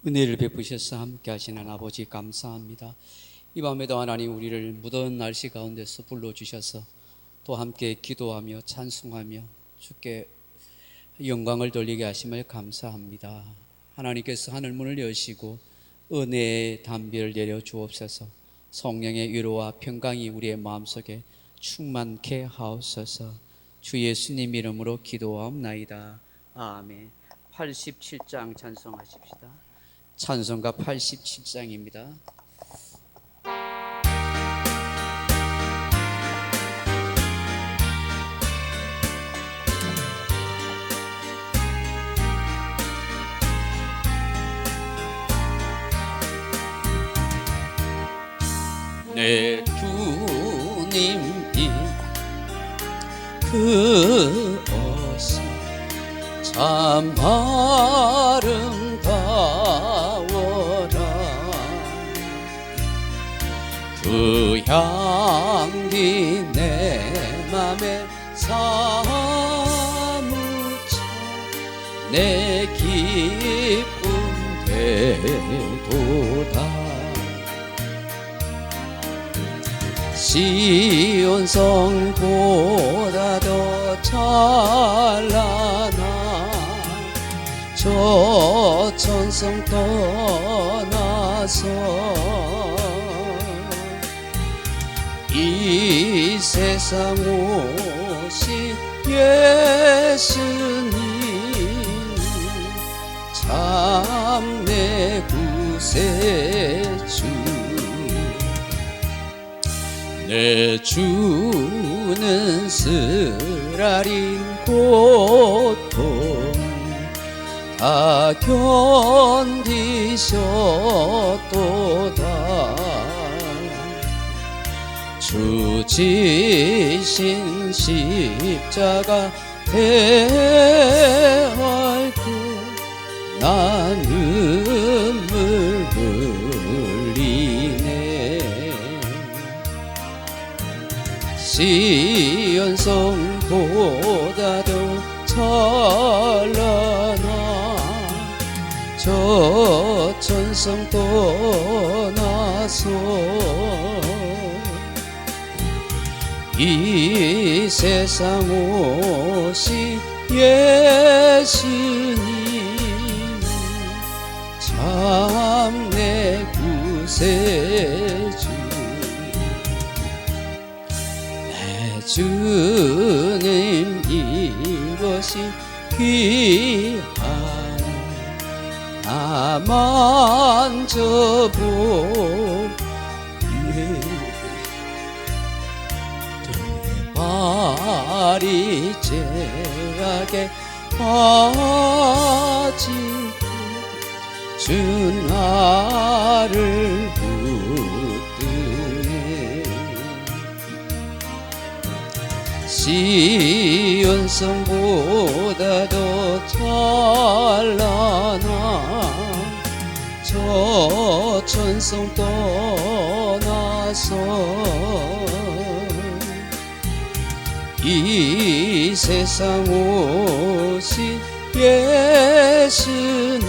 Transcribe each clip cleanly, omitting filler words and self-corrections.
은혜를 베푸셔서 함께 하시는 아버지 감사합니다. 이 밤에도 하나님 우리를 무더운 날씨 가운데서 불러주셔서 또 함께 기도하며 찬송하며 주께 영광을 돌리게 하심을 감사합니다. 하나님께서 하늘문을 여시고 은혜의 담비를 내려 주옵소서. 성령의 위로와 평강이 우리의 마음속에 충만케 하옵소서. 주 예수님 이름으로 기도하옵나이다. 아멘. 87장 찬송하십시다. 찬송가 87장입니다. 내 주님이 그 옷이 참 아름다워라. 그 향기 내 맘에 사무쳐 내 기쁨 되도다. 시온 성보다 더 찬란한 저 천성 떠나서 이 세상 오신 예수님 참 내 구세주. 내 주는 쓰라린 고통 다 견디셨도다. 주 지신 십자가 대할 때 난 눈물 흘리네. 시온 성보다 더 찬란한 저 천성 떠나서 이 세상 오신 예수님 참 내 구세주. 내 주님 이것이 귀한 나 만져보네. 발이 죄악에 빠질 때 주 나를 붙드네. 시온 성보다 더 찬란한 저 천성 떠나서 이 세상 오신 예수님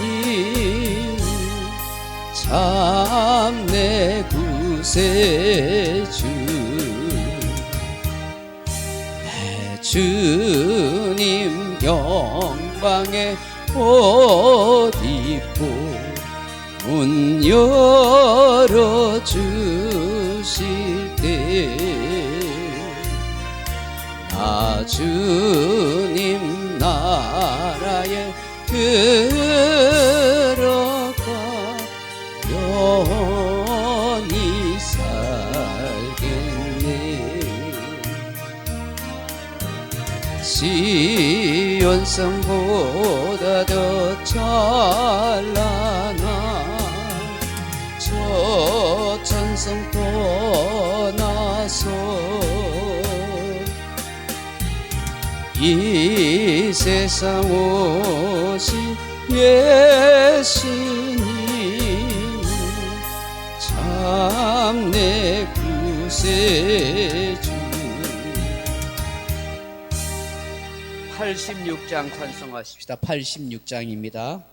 참 내 구세주. 내 주님 영광의 옷 입고 문 열어주실 때 나 주님 나라에 들어가 영원히 살겠네. 시온 성보다 더 찬란한 저 천성 떠나서 이 세상 오신 예수님 참 내 구세주. 86장 찬송하십시다. 86장입니다.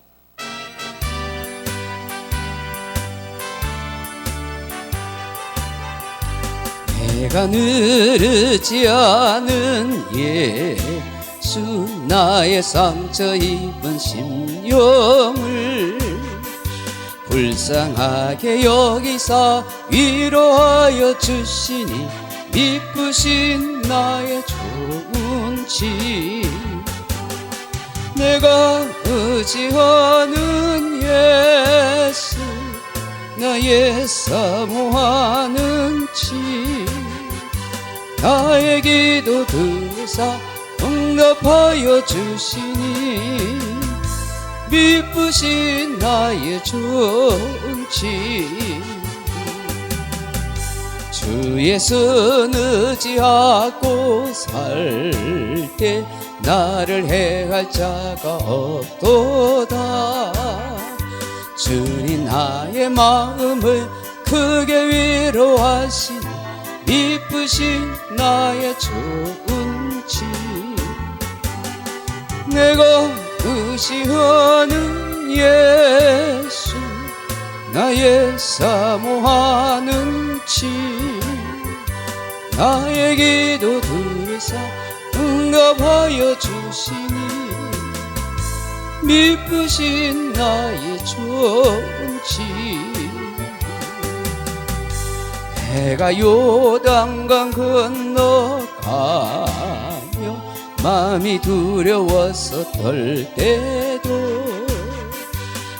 내가 느르지 않은 예수 나의 상처 입은 심령을 불쌍하게 여기사 위로하여 주시니 미쁘신 나의 좋은 집 내가 의지하는 예수 나의 사모하는 집 나의 기도 들으사 응답하여 주시니 미쁘신 나의 좋은 집 주 예수 의지하고 살 때 나를 해할 자가 없도다 주님 나의 마음을 크게 위로하시니 미쁘신 나의 좋은 집 내가 의지하는 예수 나의 사모하는 집 나의 기도 들으사 응답하여 주시니 미쁘신 나의 좋은 집 내가 요단강 건너가며 마음이 두려워서 떨 때도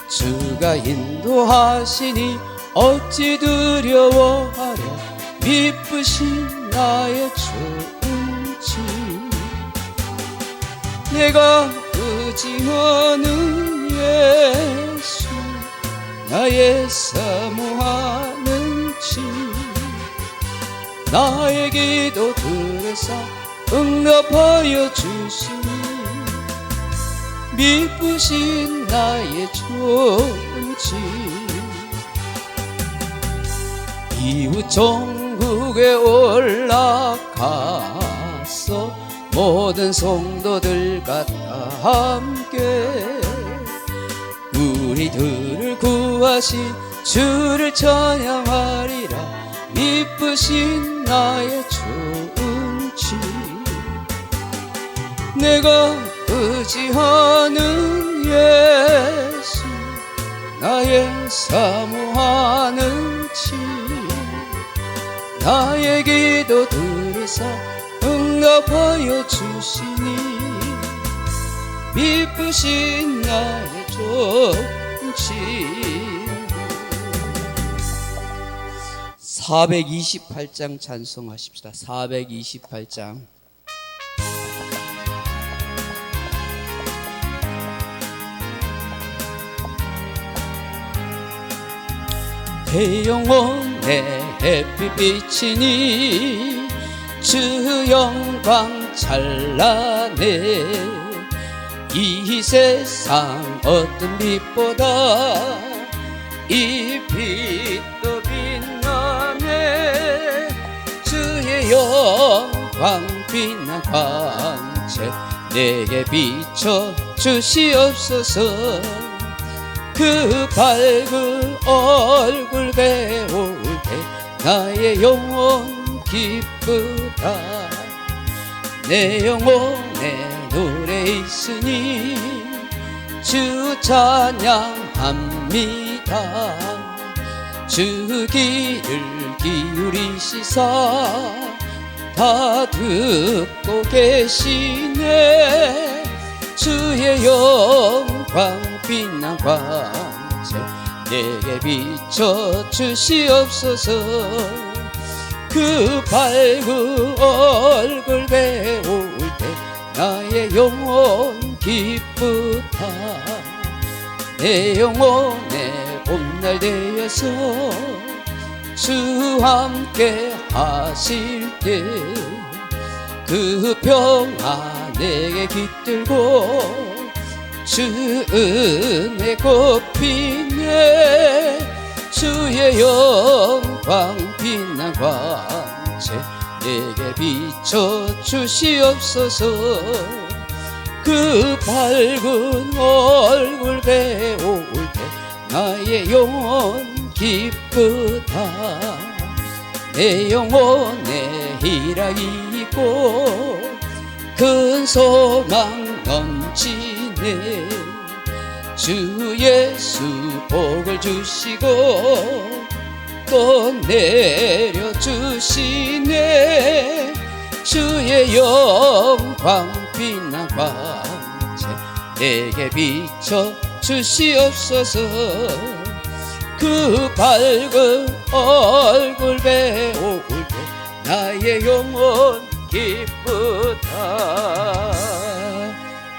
주가 인도하시니 어찌 두려워하랴 미쁘신 나의 좋은 집 내가 의지하는 예수 나의 사모하는 집 나의 기도 들으사 응답하여 주시니 미쁘신 나의 좋은 집 이후 천국에 올라가서 모든 성도들과 다 함께 우리들을 구하신 주를 찬양하리라 미쁘신 나의 좋은 집 내가 의지하는 예수 나의 사모하는 집 나의 기도 들으사 응답하여 주시니 미쁘신 나의 좋은 집 428장 찬송하십시다. 428장 대영혼의 햇빛 비치니 주 영광 찬란해 이 세상 어떤 빛보다 이 빛도 빛나네 주의 영광 빛난 광채 내게 비춰 주시옵소서 그 밝은 얼굴 배울 때 나의 영혼 기쁘다 내 영혼에 노래 있으니 주 찬양합니다 주 귀를 기울이시사 다 듣고 계시네 주의 영광 빛난 광채 내게 비춰 주시옵소서 그 밝은 얼굴 배울 때 나의 영혼 기쁘다 내 영혼의 봄날 되어서 주 함께 하실 때 그 평화 내게 깃들고 주 은혜 꽃피네 주의 영광 빛난 광채 내게 비춰 주시옵소서 그 밝은 얼굴 배울 때 나의 영혼 기쁘다 내 영혼에 희락이 있고 큰 소망 넘치네. 주 예수 복을 주시고 또 내려주시네. 주의 영광 빛난 광채 내게 비춰 주시옵소서. 그 밝은 얼굴 배울 때 나의 영혼 기쁘다.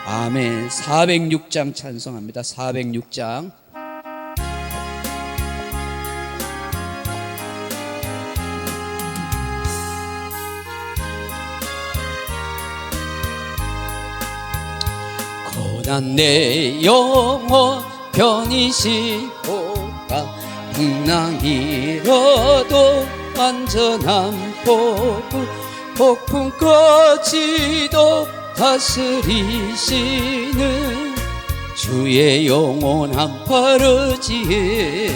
아멘. 406장 찬송합니다. 406장. 고난 내 영혼 편히시고가 풍랑이라도 안전한 폭풍까지도 다스리시는 주의 영원한 파르지에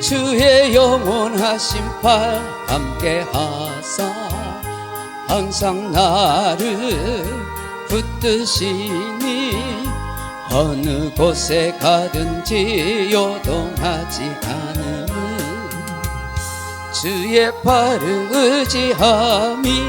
주의 영원하신 팔 함께하사 항상 나를 붙드시니 어느 곳에 가든지 요동하지 않으면 주의 팔을 의지함이라.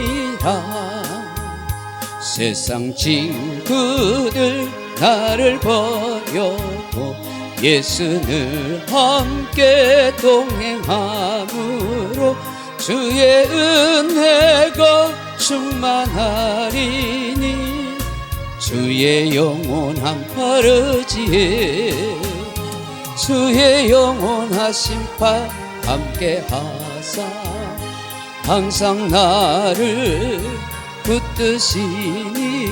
세상 친구들 나를 버려도 예수 늘 함께 동행함으로 주의 은혜가 충만하리니 주의 영원한 파르지에 주의 영원하신 팔 함께하사 항상 나를 붙드시니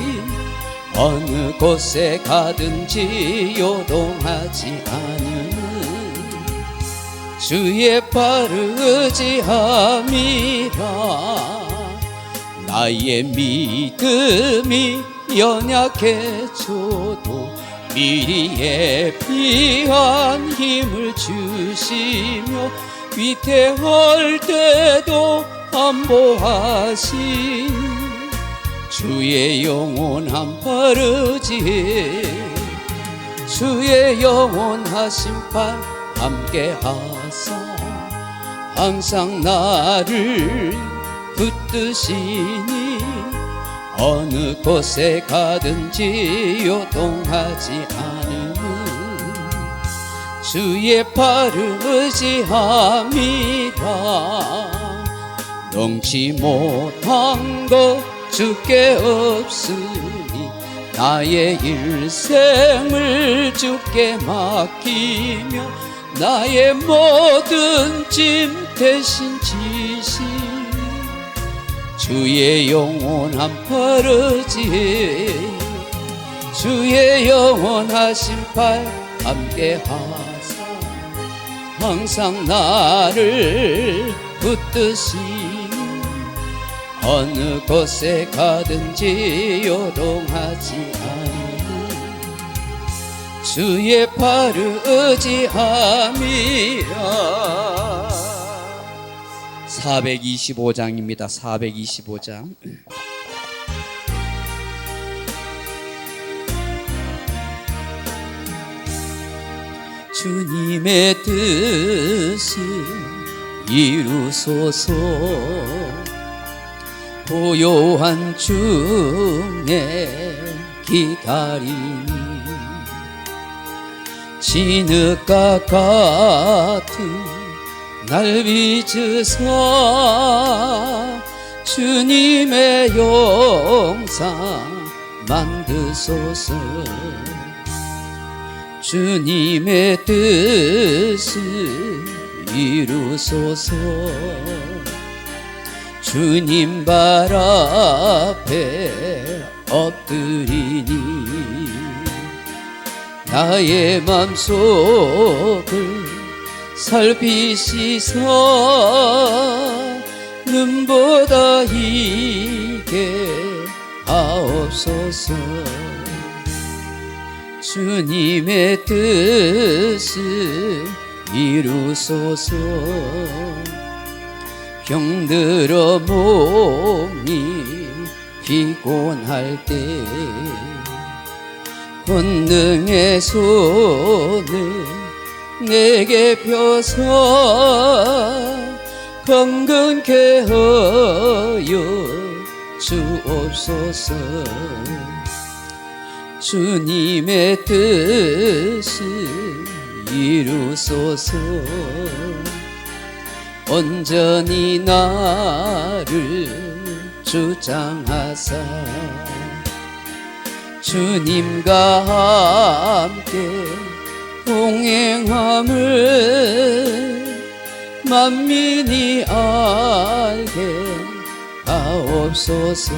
어느 곳에 가든지 요동하지 않으면 주의 팔을 의지함이라. 나의 믿음이 연약해져도 미리 예비한 힘을 주시며 위태할 때도 안보하신 주의 영원한 파르지에 주의 영원하신 팔 함께하사 항상 나를 붙드시니 어느 곳에 가든지 요동하지 않으면 주의 팔을 의지함이라. 넘지 못한 것 주께 없으니 나의 일생을 주께 맡기며 나의 모든 짐 대신 지신 주의 영원한 파르지에 주의 영원하신 팔 함께하사 항상 나를 붙드시니 어느 곳에 가든지 요동하지 않으면 주의 팔을 의지함이라. 425장입니다. 425장. 주님의 뜻을 이루소서. 고요한 중에 기다리니 진흙과 같은 날 빚으사 주님의 영상 만드소서. 주님의 뜻을 이루소서. 주님 발 앞에 엎드리니 나의 맘속을 살피시사 눈보다 이게 하옵소서. 주님의 뜻을 이루소서. 병들어 몸이 피곤할 때 권능의 손을 내게 펴서 건강케 하여 주옵소서. 주님의 뜻을 이루소서. 온전히 나를 주장하사 주님과 함께 동행함을 만민이 알게 하옵소서.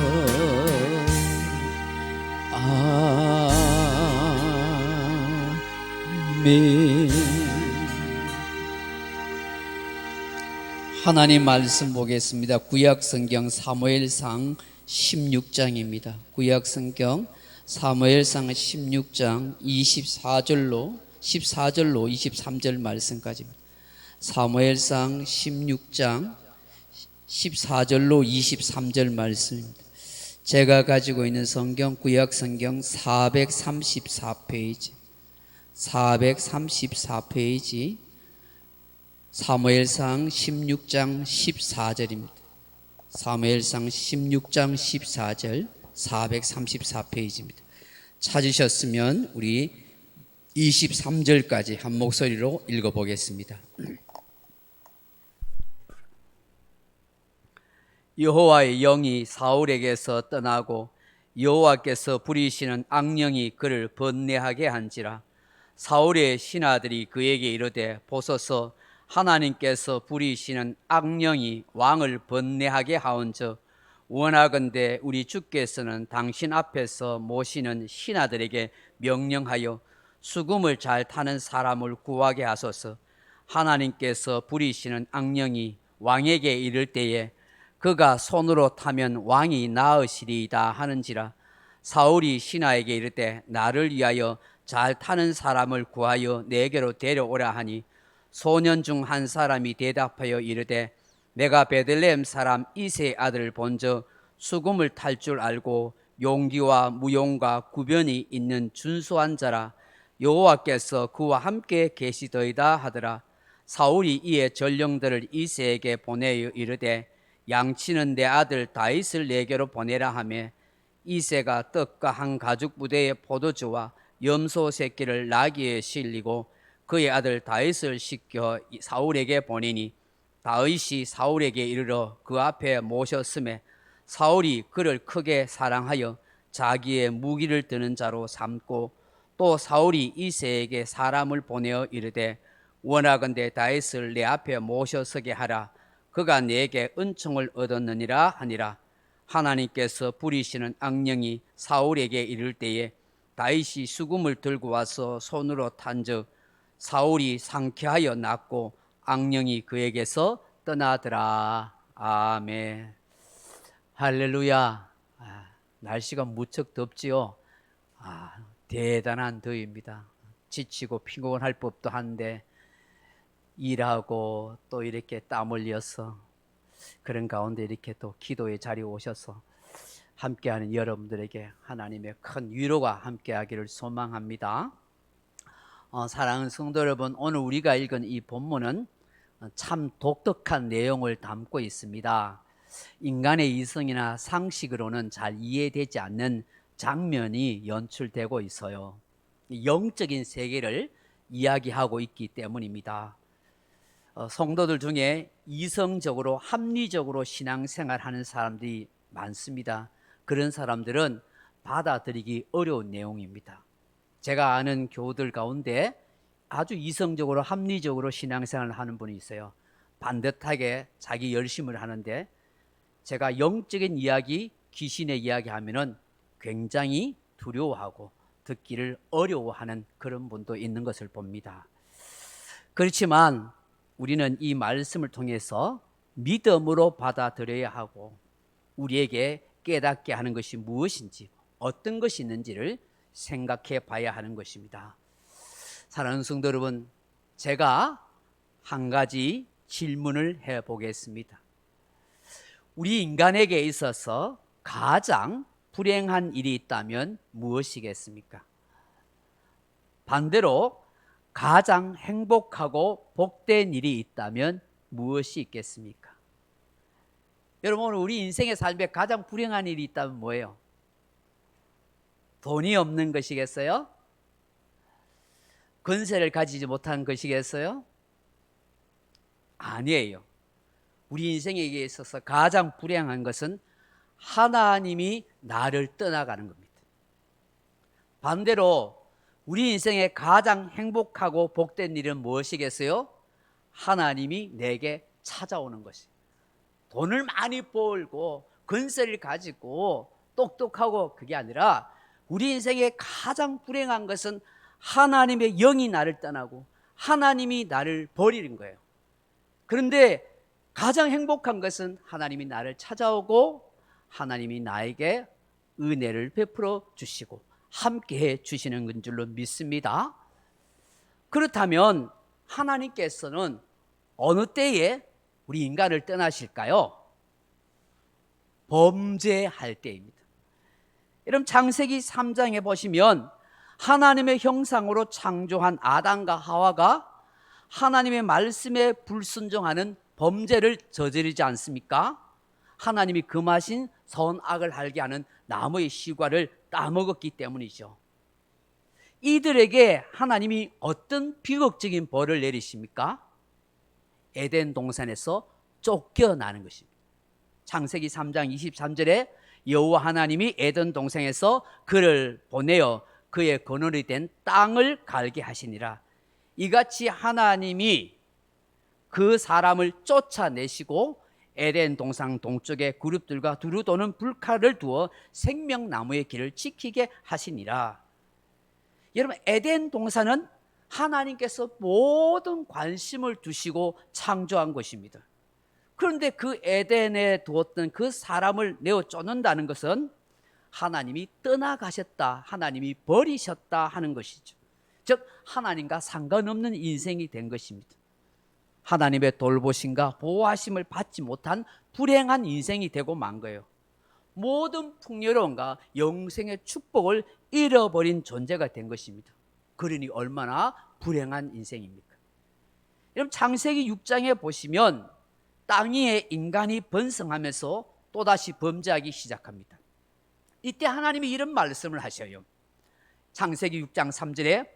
아멘. 하나님 말씀 보겠습니다. 구약성경 사무엘상 16장입니다. 구약성경 사무엘상 16장 14절로 23절 말씀까지입니다. 사무엘상 16장 14절로 23절 말씀입니다. 제가 가지고 있는 성경 구약성경 434페이지 사무엘상 16장 14절입니다. 사무엘상 16장 14절 434페이지입니다. 찾으셨으면 우리 23절까지 한 목소리로 읽어보겠습니다. 여호와의 영이 사울에게서 떠나고 여호와께서 부리시는 악령이 그를 번뇌하게 한지라. 사울의 신하들이 그에게 이르되 보소서, 하나님께서 부리시는 악령이 왕을 번뇌하게 하온즉 원하건대 우리 주께서는 당신 앞에서 모시는 신하들에게 명령하여 수금을 잘 타는 사람을 구하게 하소서. 하나님께서 부리시는 악령이 왕에게 이를 때에 그가 손으로 타면 왕이 나으시리이다 하는지라. 사울이 신하에게 이르되 나를 위하여 잘 타는 사람을 구하여 내게로 데려오라 하니 소년 중 한 사람이 대답하여 이르되 내가 베들레헴 사람 이새의 아들을 본즉 수금을 탈 줄 알고 용기와 무용과 구변이 있는 준수한 자라. 여호와께서 그와 함께 계시더이다 하더라. 사울이 이에 전령들을 이새에게 보내어 이르되 양치는 내 아들 다윗을 내게로 보내라 하며 이새가 떡과 한 가죽 부대의 포도주와 염소 새끼를 나귀에 실리고 그의 아들 다윗을 씻겨 사울에게 보내니 다윗이 사울에게 이르러 그 앞에 모셨음에 사울이 그를 크게 사랑하여 자기의 무기를 드는 자로 삼고 또 사울이 이새에게 사람을 보내어 이르되 원하건대 다윗을 내 앞에 모셔서게 하라. 그가 내게 은총을 얻었느니라 하니라. 하나님께서 부리시는 악령이 사울에게 이를 때에 다윗이 수금을 들고 와서 손으로 탄즉 사울이 상쾌하여 낫고 악령이 그에게서 떠나더라. 아멘. 할렐루야. 날씨가 무척 덥지요. 대단한 더위입니다. 지치고 피곤할 법도 한데 일하고 또 이렇게 땀 흘려서 그런 가운데 이렇게 또 기도의 자리에 오셔서 함께하는 여러분들에게 하나님의 큰 위로가 함께하기를 소망합니다. 사랑하는 성도 여러분, 오늘 우리가 읽은 이 본문은 참 독특한 내용을 담고 있습니다. 인간의 이성이나 상식으로는 잘 이해되지 않는 장면이 연출되고 있어요. 영적인 세계를 이야기하고 있기 때문입니다. 성도들 중에 이성적으로 합리적으로 신앙생활하는 사람들이 많습니다. 그런 사람들은 받아들이기 어려운 내용입니다. 제가 아는 교우들 가운데 아주 이성적으로 합리적으로 신앙생활을 하는 분이 있어요. 반듯하게 자기 열심을 하는데 제가 영적인 이야기, 귀신의 이야기 하면은 굉장히 두려워하고 듣기를 어려워하는 그런 분도 있는 것을 봅니다. 그렇지만 우리는 이 말씀을 통해서 믿음으로 받아들여야 하고 우리에게 깨닫게 하는 것이 무엇인지 어떤 것이 있는지를 생각해 봐야 하는 것입니다. 사랑하는 성도 여러분, 제가 한 가지 질문을 해 보겠습니다. 우리 인간에게 있어서 가장 불행한 일이 있다면 무엇이겠습니까? 반대로 가장 행복하고 복된 일이 있다면 무엇이 있겠습니까? 여러분, 오늘 우리 인생의 삶에 가장 불행한 일이 있다면 뭐예요? 돈이 없는 것이겠어요? 권세를 가지지 못한 것이겠어요? 아니에요. 우리 인생에게 있어서 가장 불행한 것은 하나님이 나를 떠나가는 겁니다. 반대로 우리 인생의 가장 행복하고 복된 일은 무엇이겠어요? 하나님이 내게 찾아오는 것이. 돈을 많이 벌고 권세를 가지고 똑똑하고 그게 아니라 우리 인생의 가장 불행한 것은 하나님의 영이 나를 떠나고 하나님이 나를 버리는 거예요. 그런데 가장 행복한 것은 하나님이 나를 찾아오고 하나님이 나에게 은혜를 베풀어 주시고 함께해 주시는 건 줄로 믿습니다. 그렇다면 하나님께서는 어느 때에 우리 인간을 떠나실까요? 범죄할 때입니다. 여러분, 창세기 3장에 보시면 하나님의 형상으로 창조한 아담과 하와가 하나님의 말씀에 불순종하는 범죄를 저지르지 않습니까? 하나님이 금하신 선악을 알게 하는 나무의 실과를 따먹었기 때문이죠. 이들에게 하나님이 어떤 비극적인 벌을 내리십니까? 에덴 동산에서 쫓겨나는 것입니다. 창세기 3장 23절에 여호와 하나님이 에덴 동산에서 그를 보내어 그의 거느리 된 땅을 갈게 하시니라. 이같이 하나님이 그 사람을 쫓아내시고 에덴 동산 동쪽에 그룹들과 두루 도는 불칼을 두어 생명나무의 길을 지키게 하시니라. 여러분, 에덴 동산은 하나님께서 모든 관심을 두시고 창조한 것입니다. 그런데 그 에덴에 두었던 그 사람을 내어 쫓는다는 것은 하나님이 떠나가셨다, 하나님이 버리셨다 하는 것이죠. 즉 하나님과 상관없는 인생이 된 것입니다. 하나님의 돌보심과 보호하심을 받지 못한 불행한 인생이 되고 만 거예요. 모든 풍요로움과 영생의 축복을 잃어버린 존재가 된 것입니다. 그러니 얼마나 불행한 인생입니까? 여러분, 창세기 6장에 보시면 땅 위에 인간이 번성하면서 또다시 범죄하기 시작합니다. 이때 하나님이 이런 말씀을 하셔요. 창세기 6장 3절에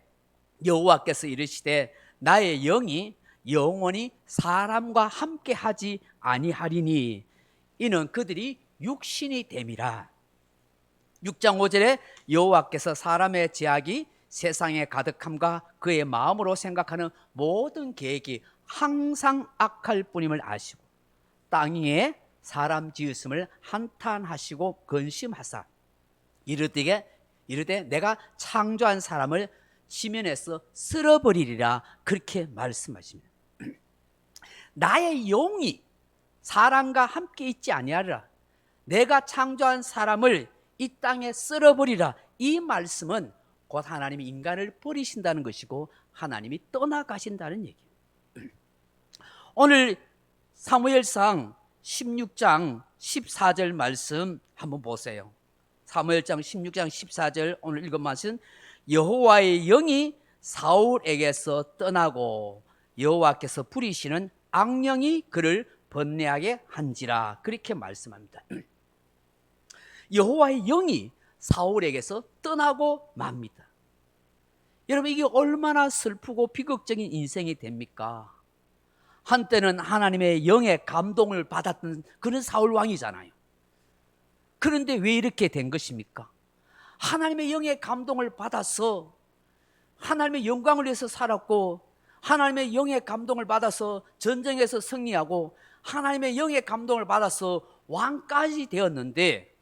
여호와께서 이르시되 나의 영이 영원히 사람과 함께 하지 아니하리니 이는 그들이 육신이 됨이라. 6장 5절에 여호와께서 사람의 죄악이 세상에 가득함과 그의 마음으로 생각하는 모든 계획이 항상 악할 뿐임을 아시고 땅 위에 사람 지으심을 한탄하시고 근심하사 이르되 내가 창조한 사람을 지면에서 쓸어버리리라. 그렇게 말씀하십니다. 나의 영이 사람과 함께 있지 아니하리라. 내가 창조한 사람을 이 땅에 쓸어버리라. 이 말씀은 곧 하나님이 인간을 버리신다는 것이고 하나님이 떠나가신다는 얘기예요. 오늘 사무엘상 16장 14절 말씀 한번 보세요. 사무엘상 16장 14절 오늘 읽은 말씀, 여호와의 영이 사울에게서 떠나고 여호와께서 부리시는 악령이 그를 번뇌하게 한지라. 그렇게 말씀합니다. 여호와의 영이 사울에게서 떠나고 맙니다. 여러분, 이게 얼마나 슬프고 비극적인 인생이 됩니까? 한때는 하나님의 영의 감동을 받았던 그런 사울 왕이잖아요. 그런데 왜 이렇게 된 것입니까? 하나님의 영의 감동을 받아서 하나님의 영광을 위해서 살았고 하나님의 영의 감동을 받아서 전쟁에서 승리하고 하나님의 영의 감동을 받아서 왕까지 되었는데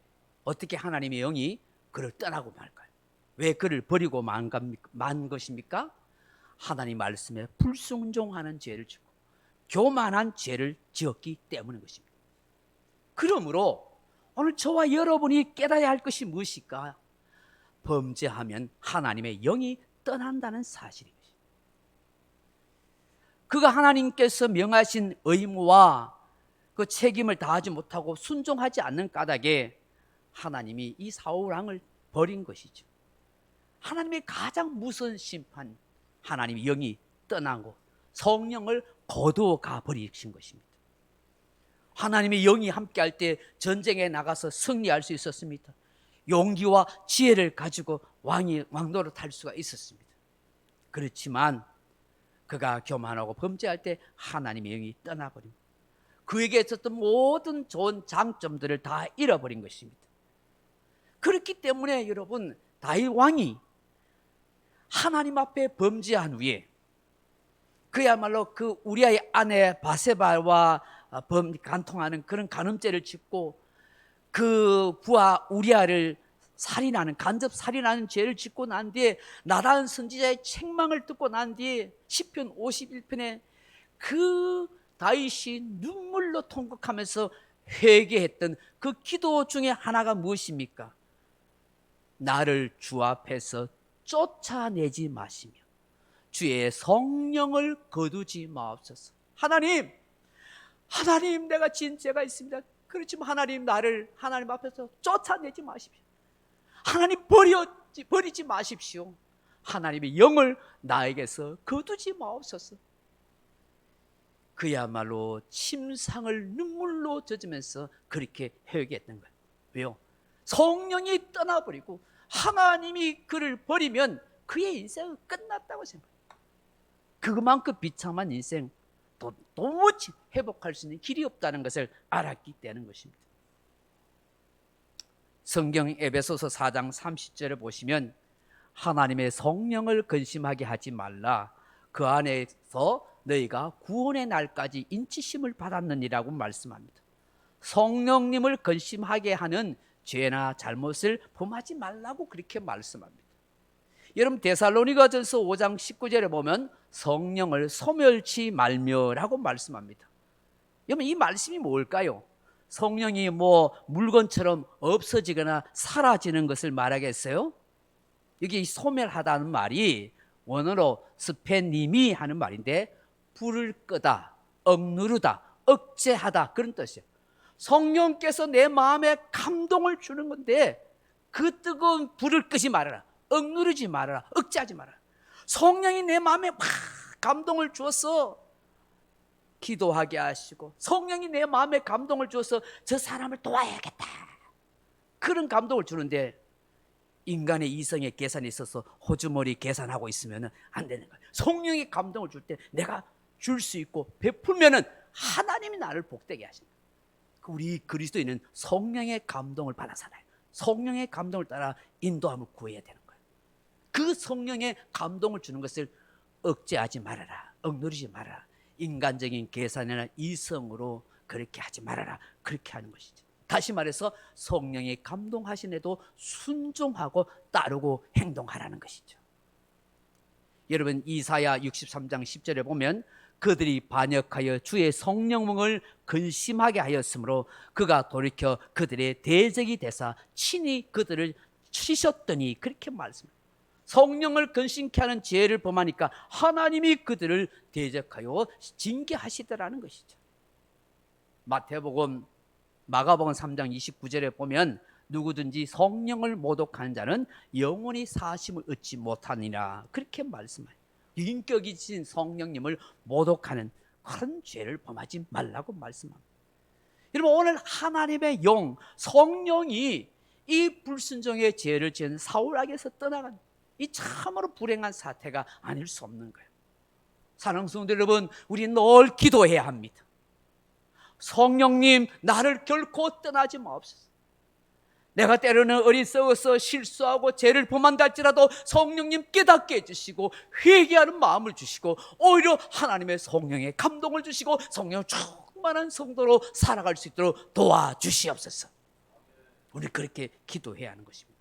어떻게 하나님의 영이 그를 떠나고 말까요? 왜 그를 버리고 만 것입니까? 하나님 말씀에 불순종하는 죄를 지고 교만한 죄를 지었기 때문인 것입니다. 그러므로 오늘 저와 여러분이 깨달아야 할 것이 무엇일까? 범죄하면 하나님의 영이 떠난다는 사실입니다. 그가 하나님께서 명하신 의무와 그 책임을 다하지 못하고 순종하지 않는 까닭에 하나님이 이 사울 왕을 버린 것이죠. 하나님의 가장 무서운 심판, 하나님의 영이 떠나고 성령을 거두어가 버리신 것입니다. 하나님의 영이 함께할 때 전쟁에 나가서 승리할 수 있었습니다. 용기와 지혜를 가지고 왕노릇 할 수가 있었습니다. 그렇지만 그가 교만하고 범죄할 때 하나님의 영이 떠나버립니다. 그에게 있었던 모든 좋은 장점들을 다 잃어버린 것입니다. 그렇기 때문에 여러분, 다윗 왕이 하나님 앞에 범죄한 후에 그야말로 그 우리아의 아내 바세바와 간통하는 그런 간음죄를 짓고 그 부하 우리아를 살인하는, 간접 살인하는 죄를 짓고 난 뒤에 나단 선지자의 책망을 듣고 난 뒤에 시편 51편에 그 다윗이 눈물로 통곡하면서 회개했던 그 기도 중에 하나가 무엇입니까? 나를 주 앞에서 쫓아내지 마시며 주의 성령을 거두지 마옵소서. 하나님 내가 진 죄가 있습니다. 그렇지만 하나님, 나를 하나님 앞에서 쫓아내지 마십시오. 하나님 버리지 마십시오. 하나님의 영을 나에게서 거두지 마옵소서. 그야말로 침상을 눈물로 젖으면서 그렇게 회개했던 거예요. 왜요? 성령이 떠나버리고 하나님이 그를 버리면 그의 인생은 끝났다고 생각해요. 그만큼 비참한 인생, 도무지 회복할 수 있는 길이 없다는 것을 알았기 때문인 것입니다. 성경 에베소서 4장 30절을 보시면 하나님의 성령을 근심하게 하지 말라, 그 안에서 너희가 구원의 날까지 인치심을 받았느니라고 말씀합니다. 성령님을 근심하게 하는 죄나 잘못을 범하지 말라고 그렇게 말씀합니다. 여러분, 데살로니가전서 5장 19절에 보면 성령을 소멸치 말며라고 말씀합니다. 여러분, 이 말씀이 뭘까요? 성령이 물건처럼 없어지거나 사라지는 것을 말하겠어요? 여기 소멸하다는 말이 원어로 스페님이 하는 말인데 불을 끄다, 억누르다, 억제하다 그런 뜻이에요. 성령께서 내 마음에 감동을 주는 건데 그 뜨거운 불을 끄지 말아라, 억누르지 말아라, 억제하지 말아라. 성령이 내 마음에 막 감동을 주어서 기도하게 하시고, 성령이 내 마음에 감동을 주어서 저 사람을 도와야겠다, 그런 감동을 주는데 인간의 이성의 계산에 있어서 호주머니 계산하고 있으면 안 되는 거예요. 성령이 감동을 줄 때 내가 줄 수 있고 베풀면 하나님이 나를 복되게 하십니다. 우리 그리스도인은 성령의 감동을 받아 살아요. 성령의 감동을 따라 인도함을 구해야 되는 거예요. 그 성령의 감동을 주는 것을 억제하지 말아라, 억누르지 말아라. 인간적인 계산이나 이성으로 그렇게 하지 말아라, 그렇게 하는 것이죠. 다시 말해서 성령이 감동하시네도 순종하고 따르고 행동하라는 것이죠. 여러분, 이사야 63장 10절에 보면 그들이 반역하여 주의 성령을 근심하게 하였으므로 그가 돌이켜 그들의 대적이 되사 친히 그들을 치셨더니, 그렇게 말씀합니다. 성령을 근심케 하는 죄를 범하니까 하나님이 그들을 대적하여 징계하시더라는 것이죠. 마태복음, 마가복음 3장 29절에 보면 누구든지 성령을 모독하는 자는 영원히 사심을 얻지 못하니라, 그렇게 말씀해요. 인격이 진 성령님을 모독하는 그런 죄를 범하지 말라고 말씀합니다. 여러분, 오늘 하나님의 영, 성령이 이 불순종의 죄를 지은 사울에게서 떠나간 이 참으로 불행한 사태가 아닐 수 없는 거예요. 사랑하는 성도 여러분, 우리 늘 기도해야 합니다. 성령님, 나를 결코 떠나지 마옵소서. 내가 때로는 어리석어서 실수하고 죄를 범한다 할지라도 성령님 깨닫게 해주시고 회개하는 마음을 주시고 오히려 하나님의 성령의 감동을 주시고 성령 충만한 성도로 살아갈 수 있도록 도와주시옵소서. 우리 그렇게 기도해야 하는 것입니다.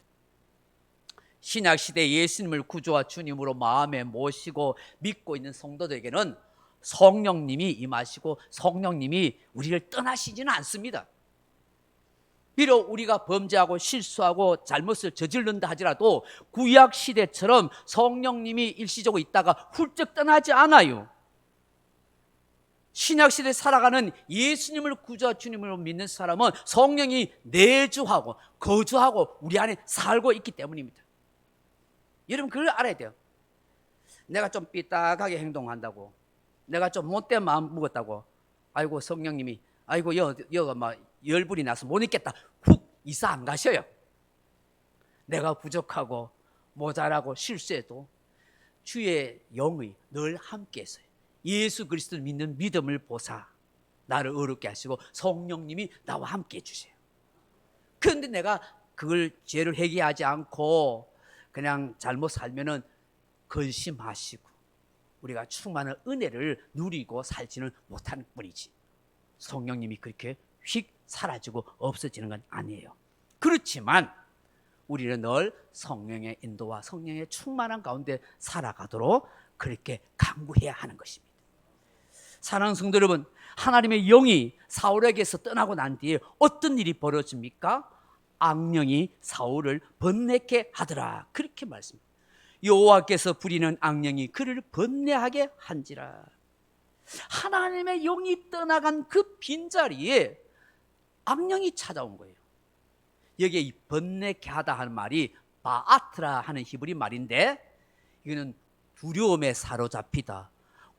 신약시대 예수님을 구주와 주님으로 마음에 모시고 믿고 있는 성도들에게는 성령님이 임하시고 성령님이 우리를 떠나시지는 않습니다. 비록 우리가 범죄하고 실수하고 잘못을 저지른다 하더라도 구약 시대처럼 성령님이 일시적으로 있다가 훌쩍 떠나지 않아요. 신약시대에 살아가는 예수님을 구주와 주님으로 믿는 사람은 성령이 내주하고 거주하고 우리 안에 살고 있기 때문입니다. 여러분 그걸 알아야 돼요. 내가 좀 삐딱하게 행동한다고, 내가 좀 못된 마음 먹었다고, 아이고 성령님이 아이고 여가 막 열불이 나서 못 있겠다, 훅 이사 안 가셔요. 내가 부족하고 모자라고 실수해도 주의 영이 늘 함께 있어요. 예수 그리스도를 믿는 믿음을 보사 나를 어렵게 하시고 성령님이 나와 함께 해주세요. 그런데 내가 그걸 죄를 회개하지 않고 그냥 잘못 살면은 근심하시고 우리가 충만한 은혜를 누리고 살지는 못하는 뿐이지, 성령님이 그렇게 휙 사라지고 없어지는 건 아니에요. 그렇지만 우리는 늘 성령의 인도와 성령의 충만한 가운데 살아가도록 그렇게 강구해야 하는 것입니다. 사랑하는 성도 여러분, 하나님의 영이 사울에게서 떠나고 난 뒤에 어떤 일이 벌어집니까? 악령이 사울을 번뇌케 하더라, 그렇게 말씀합니다. 여호와께서 부리는 악령이 그를 번뇌하게 한지라. 하나님의 영이 떠나간 그 빈자리에 악령이 찾아온 거예요. 여기에 이 번뇌케 하다 하는 말이 바아트라 하는 히브리 말인데, 이거는 두려움에 사로잡히다,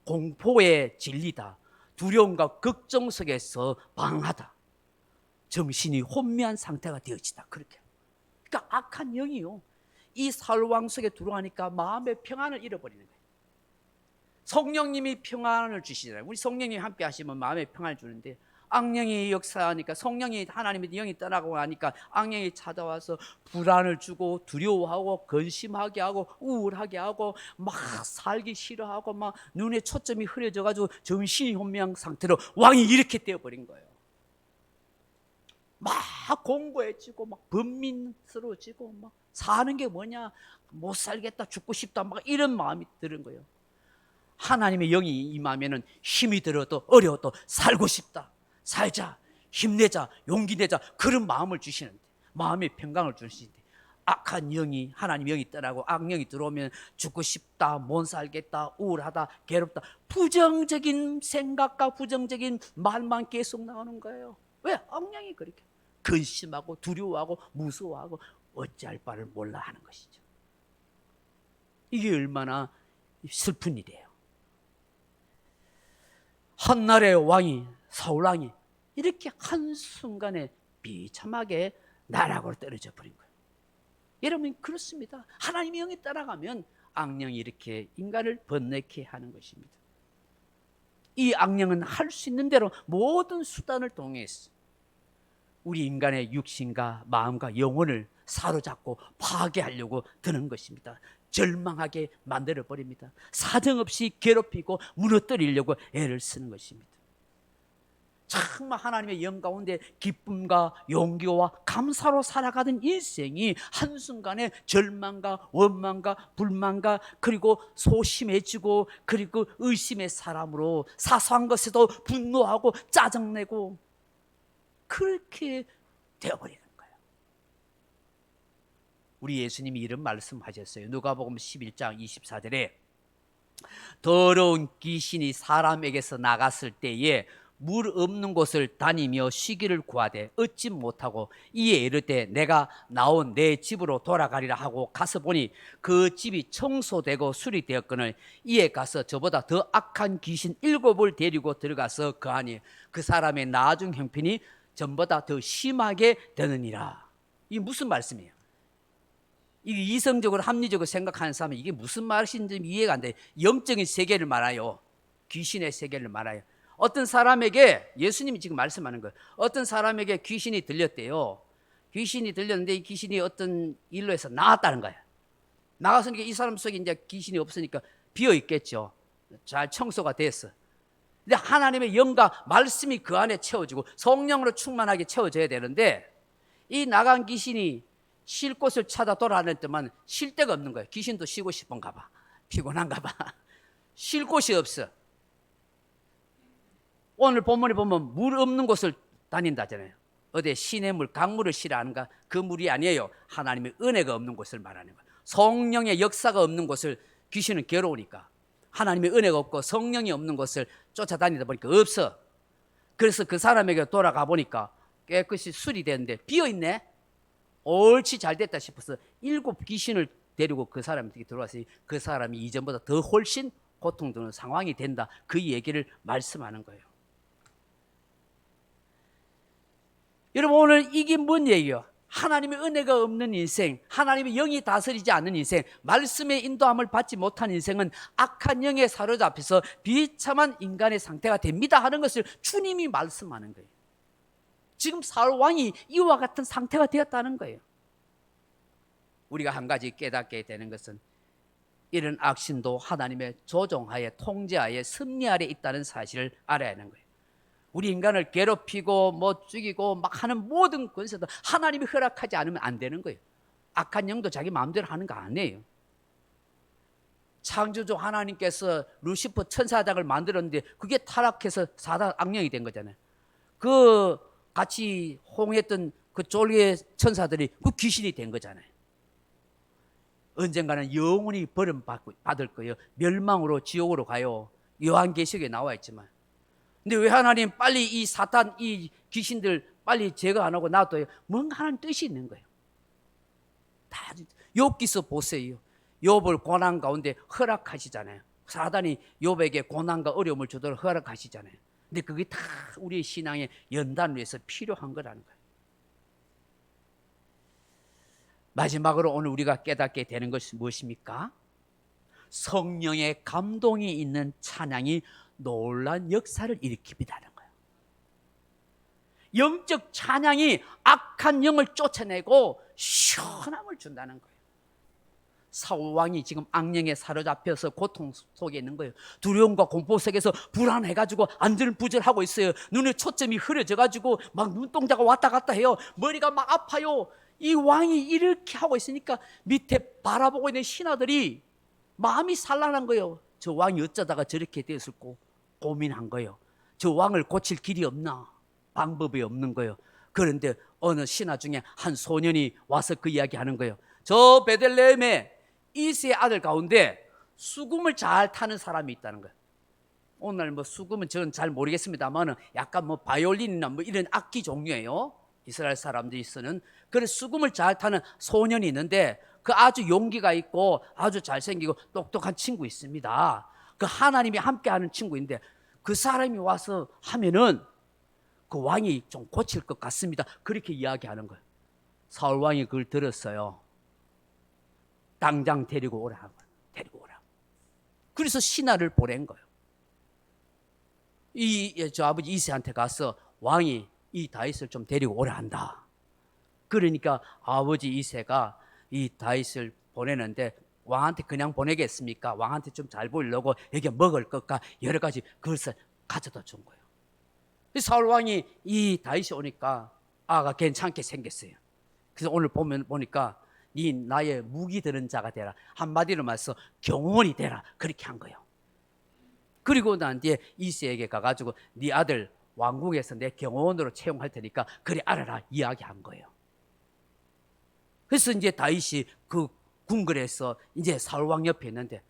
공포에 질리다, 두려움과 걱정 속에서 방황하다, 정신이 혼미한 상태가 되어지다, 그렇게. 그러니까 악한 영이요, 이 사울 왕 속에 들어가니까 마음의 평안을 잃어버리는 거예요. 성령님이 평안을 주시잖아요. 우리 성령님이 함께 하시면 마음의 평안을 주는데, 악령이 역사하니까, 성령이 하나님의 영이 떠나고 나니까 악령이 찾아와서 불안을 주고 두려워하고 근심하게 하고 우울하게 하고 막 살기 싫어하고 막 눈에 초점이 흐려져가지고 정신이 혼미한 상태로 왕이 이렇게 되어버린 거예요. 막 공고해지고 막 번민스러워지고 막 사는 게 뭐냐, 못 살겠다, 죽고 싶다, 막 이런 마음이 드는 거예요. 하나님의 영이 임하면은 힘이 들어도 어려워도 살고 싶다, 살자, 힘내자, 용기 내자, 그런 마음을 주시는데, 마음의 평강을 주시는데, 악한 영이, 하나님의 영이 떠나고 악령이 들어오면 죽고 싶다, 못 살겠다, 우울하다, 괴롭다, 부정적인 생각과 부정적인 말만 계속 나오는 거예요. 왜? 악령이 그렇게 근심하고 두려워하고 무서워하고 어찌할 바를 몰라 하는 것이죠. 이게 얼마나 슬픈 일이에요. 한날의 왕이, 사울 왕이 이렇게 한순간에 비참하게 나락으로 떨어져 버린 거예요. 여러분 그렇습니다. 하나님의 영이 따라가면 악령이 이렇게 인간을 번뇌케 하는 것입니다. 이 악령은 할 수 있는 대로 모든 수단을 통해서 우리 인간의 육신과 마음과 영혼을 사로잡고 파괴하려고 드는 것입니다. 절망하게 만들어버립니다. 사정없이 괴롭히고 무너뜨리려고 애를 쓰는 것입니다. 정말 하나님의 영 가운데 기쁨과 용기와 감사로 살아가던 인생이 한순간에 절망과 원망과 불만과 그리고 소심해지고 그리고 의심의 사람으로 사소한 것에도 분노하고 짜증내고 그렇게 되어버리는 거예요. 우리 예수님이 이런 말씀하셨어요. 누가복음 11장 24절에 더러운 귀신이 사람에게서 나갔을 때에 물 없는 곳을 다니며 쉬기를 구하되 얻지 못하고 이에 이르되 내가 나온 내 집으로 돌아가리라 하고 가서 보니 그 집이 청소되고 수리되었거늘 이에 가서 저보다 더 악한 귀신 7을 데리고 들어가서 거하니 그 사람의 나중 형편이 전보다 더 심하게 되느니라. 이게 무슨 말씀이에요? 이게 이성적으로 합리적으로 생각하는 사람은 이게 무슨 말인지 이해가 안 돼요. 영적인 세계를 말아요. 귀신의 세계를 말아요. 어떤 사람에게, 예수님이 지금 말씀하는 거예요. 어떤 사람에게 귀신이 들렸대요. 귀신이 들렸는데 이 귀신이 어떤 일로 해서 나왔다는 거예요. 나갔으니까 이 사람 속에 이제 귀신이 없으니까 비어 있겠죠. 잘 청소가 됐어. 근데 하나님의 영과 말씀이 그 안에 채워지고 성령으로 충만하게 채워져야 되는데 이 나간 귀신이 쉴 곳을 찾아 돌아다녔더만 쉴 데가 없는 거예요. 귀신도 쉬고 싶은가 봐. 피곤한가 봐. 쉴 곳이 없어. 오늘 본문에 보면 물 없는 곳을 다닌다잖아요. 어디 시냇물, 강물을 싫어하는가? 그 물이 아니에요. 하나님의 은혜가 없는 곳을 말하는 거예요. 성령의 역사가 없는 곳을, 귀신은 괴로우니까 하나님의 은혜가 없고 성령이 없는 곳을 쫓아다니다 보니까 없어. 그래서 그 사람에게 돌아가 보니까 깨끗이 수리되는데 비어있네. 옳지 잘 됐다 싶어서 7 귀신을 데리고 그 사람에게 들어왔으니 그 사람이 이전보다 더 훨씬 고통되는 상황이 된다. 그 얘기를 말씀하는 거예요. 여러분, 오늘 이게 뭔 얘기예요? 하나님의 은혜가 없는 인생, 하나님의 영이 다스리지 않는 인생, 말씀의 인도함을 받지 못한 인생은 악한 영에 사로잡혀서 비참한 인간의 상태가 됩니다 하는 것을 주님이 말씀하는 거예요. 지금 사울 왕이 이와 같은 상태가 되었다는 거예요. 우리가 한 가지 깨닫게 되는 것은 이런 악신도 하나님의 조종하에, 통제하에, 섭리 아래 있다는 사실을 알아야 하는 거예요. 우리 인간을 괴롭히고 뭐 죽이고 막 하는 모든 권세도 하나님이 허락하지 않으면 안 되는 거예요. 악한 영도 자기 마음대로 하는 거 아니에요. 창조주 하나님께서 루시퍼 천사장을 만들었는데 그게 타락해서 사단 악령이 된 거잖아요. 그 같이 호응했던 그 졸리의 천사들이 그 귀신이 된 거잖아요. 언젠가는 영원히 버림받을 거예요. 멸망으로 지옥으로 가요. 요한계시록에 나와 있지만. 근데 왜 하나님 빨리 이 사탄, 이 귀신들 빨리 제거 안 하고 놔둬요? 뭔가 하나님 뜻이 있는 거예요. 다 욥기서 보세요. 욥을 고난 가운데 허락하시잖아요. 사단이 욥에게 고난과 어려움을 주도록 허락하시잖아요. 근데 그게 다 우리의 신앙의 연단을 위해서 필요한 거라는 거예요. 마지막으로 오늘 우리가 깨닫게 되는 것이 무엇입니까? 성령의 감동이 있는 찬양이 놀라운 역사를 일으킵니다는 거예요. 영적 찬양이 악한 영을 쫓아내고 시원함을 준다는 거예요. 사울 왕이 지금 악령에 사로잡혀서 고통 속에 있는 거예요. 두려움과 공포 속에서 불안해가지고 안절부절하고 있어요. 눈에 초점이 흐려져가지고 막 눈동자가 왔다 갔다 해요. 머리가 막 아파요. 이 왕이 이렇게 하고 있으니까 밑에 바라보고 있는 신하들이 마음이 산란한 거예요. 저 왕이 어쩌다가 저렇게 되었을까 고민한 거예요. 저 왕을 고칠 길이 없나? 방법이 없는 거예요. 그런데 어느 신하 중에 한 소년이 와서 그 이야기하는 거예요. 저 베들레헴에 이새의 아들 가운데 수금을 잘 타는 사람이 있다는 거예요. 오늘 뭐 수금은 저는 잘 모르겠습니다만 약간 뭐 바이올린이나 뭐 이런 악기 종류예요. 이스라엘 사람들이 쓰는. 그래서 수금을 잘 타는 소년이 있는데 그 아주 용기가 있고 아주 잘생기고 똑똑한 친구 있습니다. 그 하나님이 함께하는 친구인데 그 사람이 와서 하면은 그 왕이 좀 고칠 것 같습니다. 그렇게 이야기하는 거예요. 사울 왕이 그걸 들었어요. 당장 데리고 오라고. 데리고 오라고. 그래서 신하를 보낸 거예요. 저 아버지 이새한테 가서 왕이 이 다윗을 좀 데리고 오라 한다. 그러니까 아버지 이새가 이 다윗을 보내는데 왕한테 그냥 보내겠습니까? 왕한테 좀 잘 보이려고 여기 먹을 것과 여러 가지 그것을 가져다 준 거예요. 사울 왕이 이 다윗이 오니까 아가 괜찮게 생겼어요. 그래서 오늘 보니까 네 나의 무기 드는 자가 되라. 한마디로 말해서 경호원이 되라. 그렇게 한 거예요. 그리고 난 뒤에 이새에게 가가지고 네 아들 왕궁에서 내 경호원으로 채용할 테니까 그래 알아라 이야기한 거예요. 그래서 이제 다윗이 그 궁궐에서 이제 사울 왕 옆에 있는데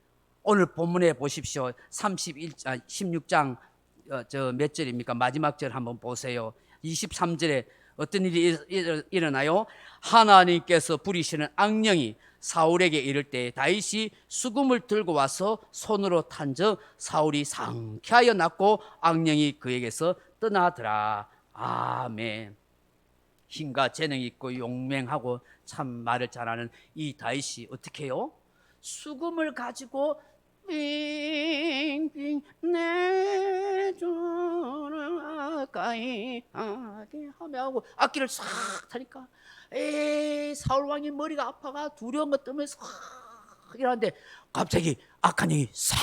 오늘 본문에 보십시오. 16장 저 몇 절입니까? 마지막 절 한번 보세요. 23절에 어떤 일이 일어나요? 하나님께서 부리시는 악령이 사울에게 이를 때 다윗이 수금을 들고 와서 손으로 탄적 사울이 상쾌하여 낫고 악령이 그에게서 떠나더라. 아멘. 힘과 재능이 있고 용맹하고 참 말을 잘하는 이 다윗이 어떻게 해요? 수금을 가지고 빙빙 내 주는 가까이 하게 하며 하고 악기를 싹 타니까 사울 왕이 머리가 아파가 두려운 것 때문에 싹 이러는데 갑자기 악한 영이 싹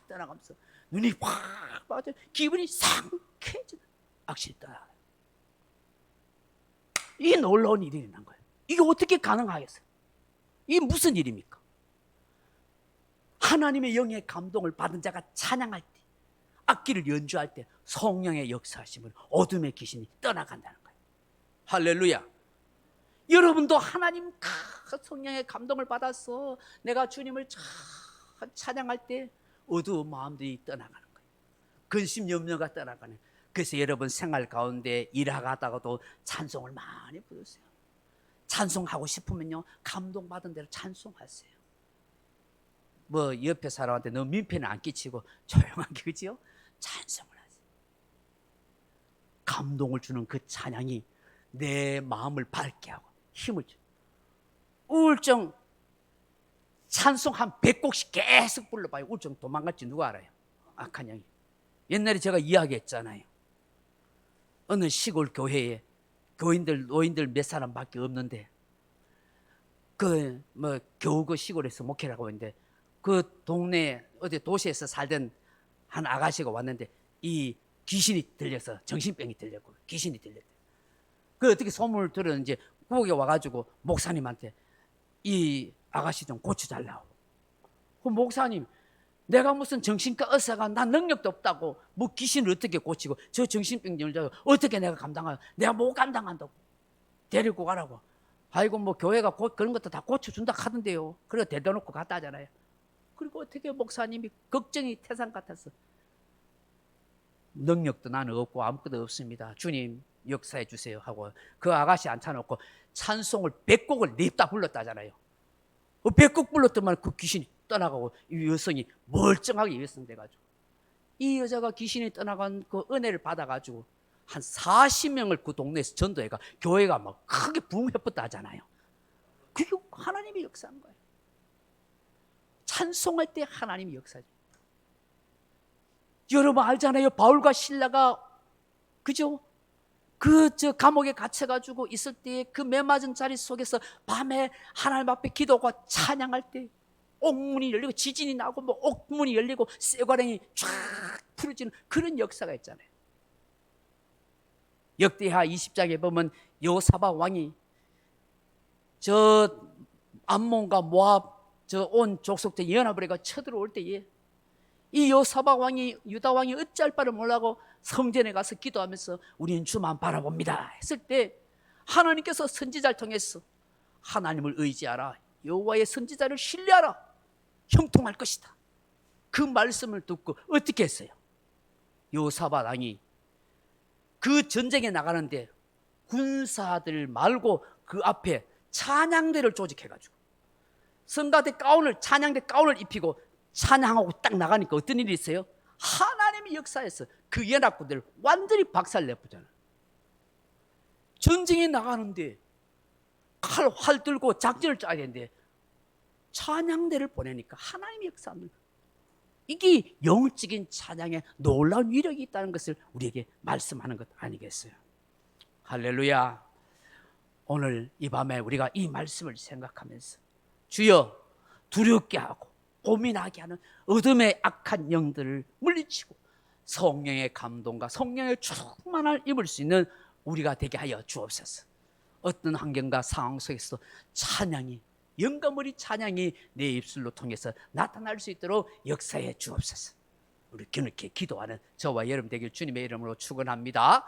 떠나가면서 눈이 확 빠져 기분이 상쾌해지는 악신이 떠나. 이게 놀라운 일이 일어난 거예요. 이게 어떻게 가능하겠어요? 이게 무슨 일입니까? 하나님의 영의 감동을 받은 자가 찬양할 때, 악기를 연주할 때 성령의 역사하심을 어둠의 귀신이 떠나간다는 거예요. 할렐루야. 여러분도 하나님 성령의 감동을 받아서 내가 주님을 찬양할 때 어두운 마음들이 떠나가는 거예요. 근심 염려가 떠나가는. 그래서 여러분 생활 가운데 일하다가도 찬송을 많이 부르세요. 찬송하고 싶으면요, 감동받은 대로 찬송하세요. 뭐 옆에 사람한테 너무 민폐는 안 끼치고 조용하게, 그지요? 찬송을 하세요. 감동을 주는 그 찬양이 내 마음을 밝게 하고 힘을 줘. 우울증 찬송 한 100곡씩 계속 불러봐요. 우울증 도망갈지 누가 알아요? 악한 영이. 옛날에 제가 이야기했잖아요. 어느 시골 교회에 노인들 몇 사람밖에 없는데, 겨우 그 시골에서 목회라고 했는데, 그 동네 어디 도시에서 살던 한 아가씨가 왔는데, 이 귀신이 들려서 정신병이 들렸고, 귀신이 들렸대. 그 어떻게 소문을 들었는지 구옥에 와가지고 목사님한테 이 아가씨 좀 고쳐달라고. 그 목사님, 내가 무슨 정신과 의사가 난 능력도 없다고 뭐 귀신을 어떻게 고치고 저 정신병자를 어떻게 내가 감당하고, 내가 못 감당한다고 데리고 가라고. 아이고 뭐 교회가 그런 것도 다 고쳐준다 하던데요. 그래서 대대놓고 갔다 하잖아요. 그리고 어떻게 목사님이 걱정이 태산 같았어. 능력도 나는 없고 아무것도 없습니다. 주님 역사해 주세요 하고 그 아가씨 앉혀놓고 찬송을 100곡을 냅다 불렀다잖아요. 100곡 불렀더만 그 귀신이 떠나가고 이 여성이 멀쩡하게 여성돼가지고, 이 여자가 귀신이 떠나간 그 은혜를 받아가지고 한 40명을 그 동네에서 전도해가 교회가 막 크게 부흥했었다 하잖아요. 그게 하나님의 역사인 거예요. 찬송할 때 하나님의 역사죠. 여러분 알잖아요. 바울과 실라가 그죠? 저 감옥에 갇혀가지고 있을 때 그 매맞은 자리 속에서 밤에 하나님 앞에 기도하고 찬양할 때 옥문이 열리고 지진이 나고 뭐 옥문이 열리고 쇠과령이 쫙 풀어지는 그런 역사가 있잖아요. 역대하 20장에 보면 여호사밧 왕이 저 암몬과 모압 저 온 족속들 연합을 해가 쳐들어올 때에 이 여호사밧 왕이 유다 왕이 어찌할 바를 몰라고 성전에 가서 기도하면서 우리는 주만 바라봅니다 했을 때 하나님께서 선지자를 통해서 하나님을 의지하라, 여호와의 선지자를 신뢰하라, 형통할 것이다. 그 말씀을 듣고 어떻게 했어요? 여호사밧 왕이 그 전쟁에 나가는데 군사들 말고 그 앞에 찬양대를 조직해가지고 성가대 찬양대 가운을 입히고 찬양하고 딱 나가니까 어떤 일이 있어요? 하나님의 역사에서 그 연합군들을 완전히 박살내버잖아요. 전쟁에 나가는데 활 들고 작전을 짜야 되는데 찬양대를 보내니까 하나님의 역사하는 거예요. 이게 영적인 찬양에 놀라운 위력이 있다는 것을 우리에게 말씀하는 것 아니겠어요? 할렐루야. 오늘 이 밤에 우리가 이 말씀을 생각하면서 주여 두렵게 하고 고민하게 하는 어둠의 악한 영들을 물리치고 성령의 감동과 성령의 충만을 입을 수 있는 우리가 되게 하여 주옵소서. 어떤 환경과 상황 속에서 찬양이, 영감어리 찬양이 내 입술로 통해서 나타날 수 있도록 역사해 주옵소서. 우리 기늦게 기도하는 저와 여러분 되길 주님의 이름으로 축원합니다.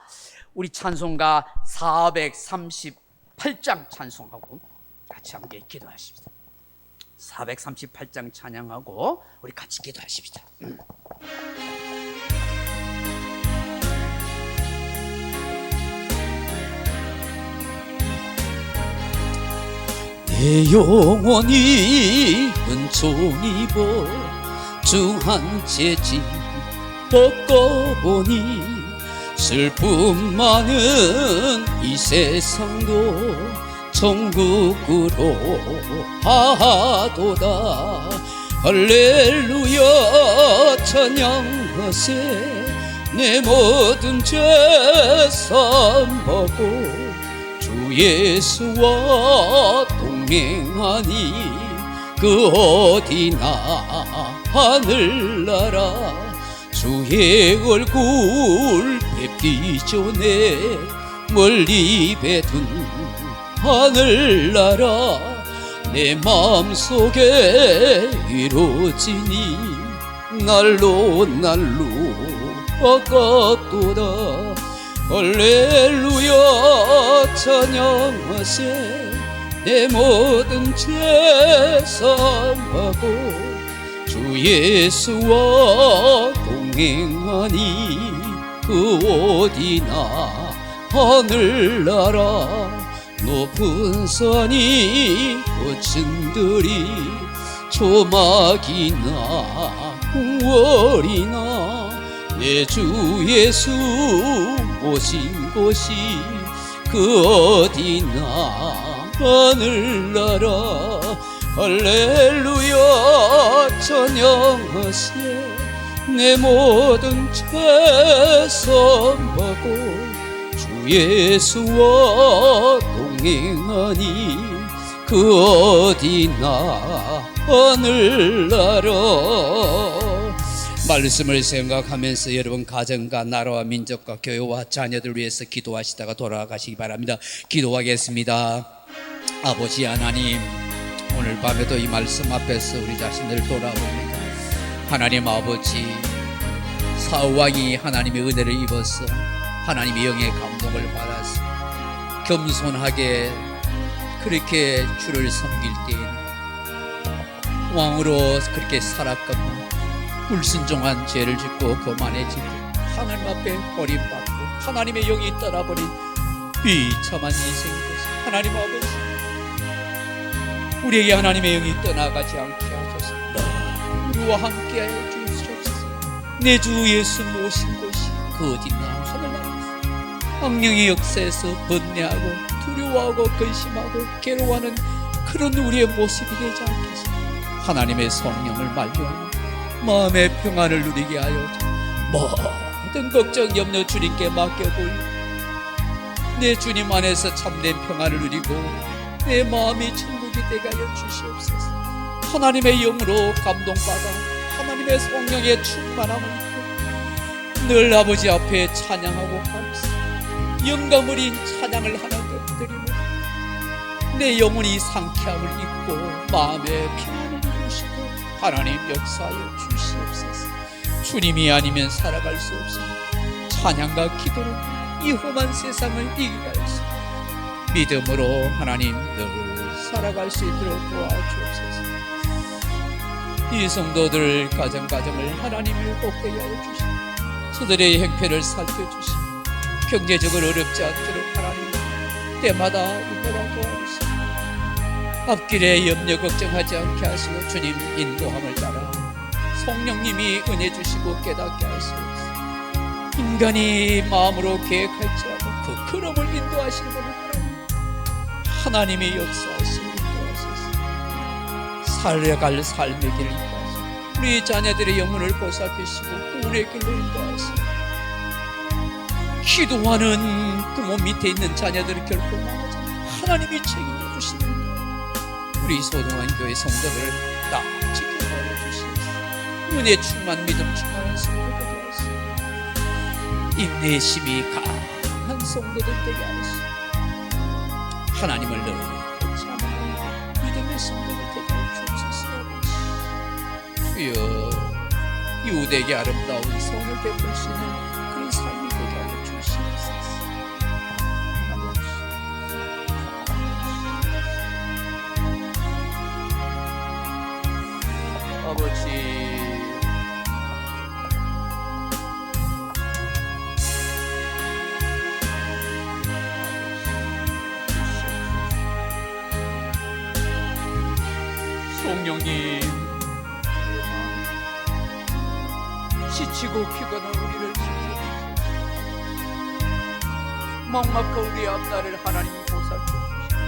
우리 찬송가 438장 찬송하고 같이 함께 기도하십시다. 438장 찬양하고 우리 같이 기도하십시다. 내 영혼이 은총 입어 주한 채찍 벗고보니 슬픔 많은 이 세상도 천국으로 하도다. 할렐루야 찬양하세. 내 모든 죄 사함하고 주 예수와 동행하니 그 어디나 하늘나라. 주의 얼굴 뵙기 전에 멀리 뱉은 하늘나라. 내 마음속에 이루어지니 날로 아깝도다. 할렐루야 찬양하세. 내 모든 죄 사함하고 주 주 예수와 동행하니 그 어디나 하늘나라 높은 산이 거층들이 조막이나 월이나 내 주 예수 오신 곳이 그 어디나 하늘나라 할렐루야 찬양하세 내 모든 죄 선받고 주 예수와 동행하니 그 어디나 하늘나라. 말씀을 생각하면서 여러분 가정과 나라와 민족과 교회와 자녀들 위해서 기도하시다가 돌아가시기 바랍니다. 기도하겠습니다. 아버지 하나님, 오늘 밤에도 이 말씀 앞에서 우리 자신을 돌아봅니다. 하나님 아버지, 사울왕이 하나님의 은혜를 입어서 하나님의 영의 감동을 받아서 겸손하게 그렇게 주를 섬길 때 왕으로 그렇게 살았건만 불순종한 죄를 짓고 거만해지고 하나님 앞에 버림받고 하나님의 영이 떠나버린 비참한 인생인 것을 하나님 아버지, 우리에게 하나님의 영이 떠나가지 않게 하소서. 우리와 함께하여 주시옵소서. 내 주 예수 모신 곳이 그 어디나 하늘나라에서 악령의 역사에서 번뇌하고 두려워하고 근심하고 괴로워하는 그런 우리의 모습이 되지 않게 하소서. 하나님의 성령을 만류하고 마음의 평안을 누리게 하여 모든 걱정 염려 주님께 맡겨보이고 내 주님 안에서 참된 평안을 누리고 내 마음이 천국이 되게 하여 주시옵소서. 하나님의 영으로 감동받아 하나님의 성령의 충만함을 입고 늘 아버지 앞에 찬양하고 감사 영감 어린 찬양을 하나님 드리며 내 영혼이 상쾌함을 입고 마음의 평안을 누리시고 하나님 역사하여 주시옵소서. 주님이 아니면 살아갈 수 없습니다. 찬양과 기도로 이 험한 세상을 이기게 하시고 믿음으로 하나님 늘 살아갈 수 있도록 도와주옵소서. 이 성도들 가정을 하나님이 복되게 하여 주시고 저들의 형편을 살펴주시고 경제적으로 어렵지 않도록 하나님 때마다 인도하 도와주시고 앞길에 염려 걱정하지 않게 하시고 주님 인도함을 따라 성령님이 은혜 주시고 깨닫게 하시옵소서. 인간이 마음으로 계획할지라도 그 걸음을 인도하시는 분을 하나님의 역사하시고 인도하소서. 살아갈 삶의 길을 인도하시고 우리 자녀들의 영혼을 보살피시고 구원의 길로 인도하시고 기도하는 부모 밑에 있는 자녀들을 결코 망하지 않고 하나님이 책임져 주시는 우리 소중한 교회 성도들을 다 지켜봐 주시옵소서. 은혜 충만 믿음 충만한 성도들 되게 하시고 인내심이 강한 성도들 되게 하시고 하나님을 늘 찬양하는 믿음의 성도들 되게 하여 주옵소서. 주여 유대에게 아름다운 선을 베풀 수 있는 그런 삶이 되게 하여 주시옵소서. 아버지, 성령님, 지치고 피곤한 우리를 지켜주시고 막막한 우리의 앞날을 하나님이 보살펴주시고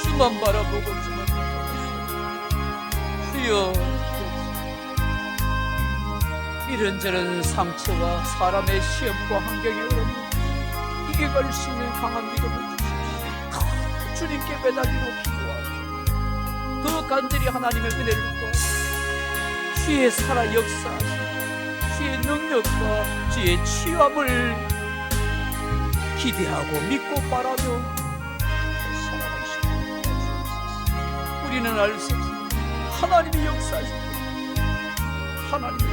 주만 바라보고 주만 믿어주시고 주여 이런저런 상처와 사람의 시험과 환경에 어려움 이겨갈 수 있는 강한 믿음을 주시옵소서. 주님께 매달리고 기도하고 더 간절히 하나님의 은혜를 구하고 주의 살아 역사하시고 주의 능력과 주의 치유함을 기대하고 믿고 바라며 살아가시고 우리는 알 수 없습니다. 하나님이 역사하시고 하나님이